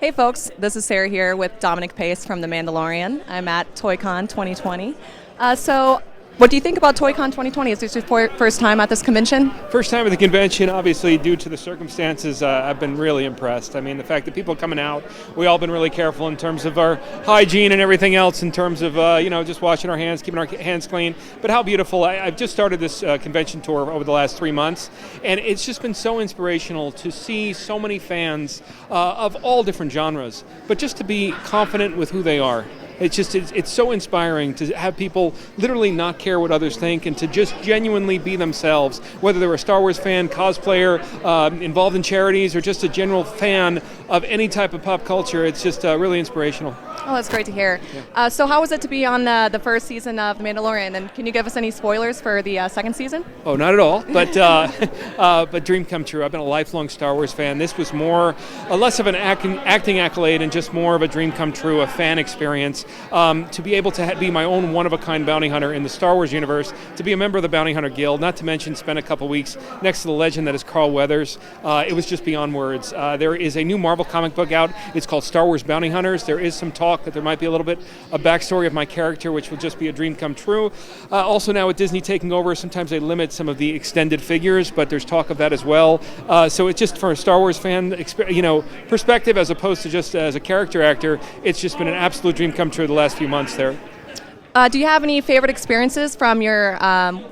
Hey folks, this is Sarah here with Dominic Pace from the Mandalorian. I'm at Toycon 2020. So what do you think about Toycon 2020? Is this your first time at this convention? First time at the convention, obviously, due to the circumstances, I've been really impressed. I mean, the fact that people are coming out, we all been really careful in terms of our hygiene and everything else, in terms of, just washing our hands, keeping our hands clean. But how beautiful. I've just started this convention tour over the last 3 months, and it's just been so inspirational to see so many fans of all different genres, but just to be confident with who they are. It's so inspiring to have people literally not care what others think and to just genuinely be themselves, whether they're a Star Wars fan, cosplayer, involved in charities, or just a general fan of any type of pop culture. It's just really inspirational. Oh, that's great to hear. Yeah. So how was it to be on the first season of The Mandalorian? And can you give us any spoilers for the second season? Oh, not at all, but dream come true. I've been a lifelong Star Wars fan. This was less of an acting accolade and just more of a dream come true, a fan experience. To be able to be my own one-of-a-kind bounty hunter in the Star Wars universe, to be a member of the Bounty Hunter Guild, not to mention spend a couple weeks next to the legend that is Carl Weathers. It was just beyond words. There is a new Marvel comic book out. It's called Star Wars Bounty Hunters. There is some talk that there might be a little bit of backstory of my character, which will just be a dream come true. Also now with Disney taking over, sometimes they limit some of the extended figures, but there's talk of that as well. So it's just for a Star Wars fan, perspective as opposed to just as a character actor, it's just been an absolute dream come true the last few months there. Do you have any favorite experiences from your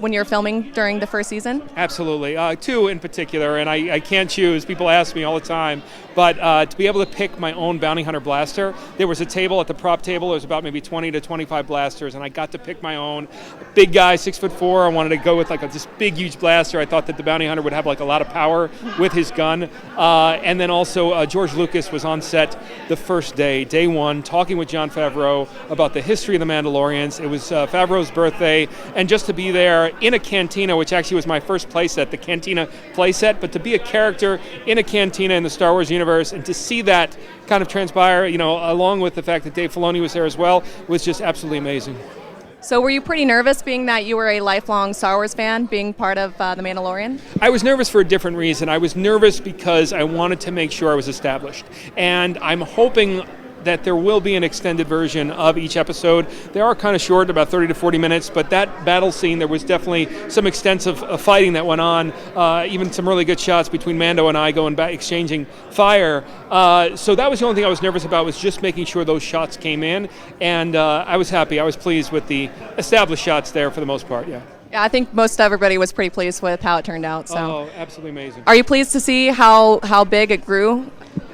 when you're filming during the first season? Absolutely. Two in particular, and I can't choose. People ask me all the time. But to be able to pick my own bounty hunter blaster, there was a table at the prop table. There was about maybe 20 to 25 blasters, and I got to pick my own. Big guy, 6'4". I wanted to go with this big, huge blaster. I thought that the bounty hunter would have a lot of power with his gun. And then also George Lucas was on set the first day one, talking with Jon Favreau about the history of the Mandalorians. It was Favreau's birthday, and just to be there in a cantina, which actually was my first playset, the cantina playset, but to be a character in a cantina in the Star Wars universe and to see that kind of transpire, along with the fact that Dave Filoni was there as well, was just absolutely amazing. So were you pretty nervous, being that you were a lifelong Star Wars fan, being part of The Mandalorian? I was nervous for a different reason. I was nervous because I wanted to make sure I was established. And I'm hoping that there will be an extended version of each episode. They are kind of short, about 30 to 40 minutes, but that battle scene, there was definitely some extensive fighting that went on, even some really good shots between Mando and I going back, exchanging fire. So that was the only thing I was nervous about, was just making sure those shots came in, and I was happy. I was pleased with the established shots there for the most part, yeah. Yeah, I think most everybody was pretty pleased with how it turned out. So. Oh, absolutely amazing. Are you pleased to see how big it grew?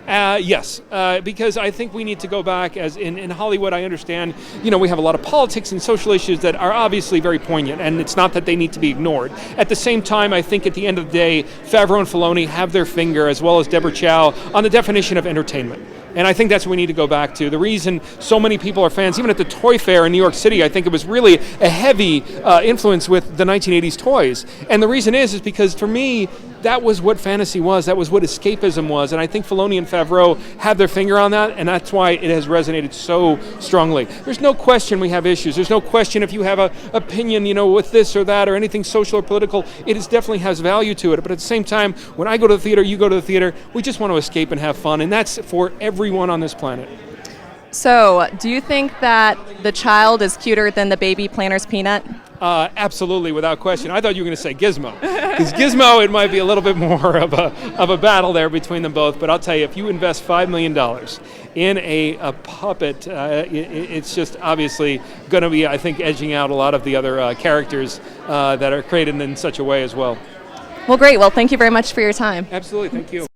Yes, because I think we need to go back, as in Hollywood, I understand, we have a lot of politics and social issues that are obviously very poignant, and it's not that they need to be ignored. At the same time, I think at the end of the day, Favreau and Filoni have their finger, as well as Deborah Chow, on the definition of entertainment. And I think that's what we need to go back to. The reason so many people are fans, even at the Toy Fair in New York City, I think it was really a heavy influence with the 1980s toys. And the reason is because for me, that was what fantasy was. That was what escapism was. And I think Filoni and Favreau have their finger on that, and that's why it has resonated so strongly. There's no question we have issues. There's no question if you have an opinion, with this or that or anything social or political, it definitely has value to it. But at the same time, when I go to the theater, you go to the theater, we just want to escape and have fun. And that's for everyone on this planet. So, do you think that the child is cuter than the baby Planner's Peanut? Absolutely, without question. I thought you were going to say Gizmo. Because Gizmo, it might be a little bit more of a battle there between them both. But I'll tell you, if you invest $5 million in a puppet, it's just obviously going to be, I think, edging out a lot of the other characters that are created in such a way as well. Well, great. Well, thank you very much for your time. Absolutely. Thank you.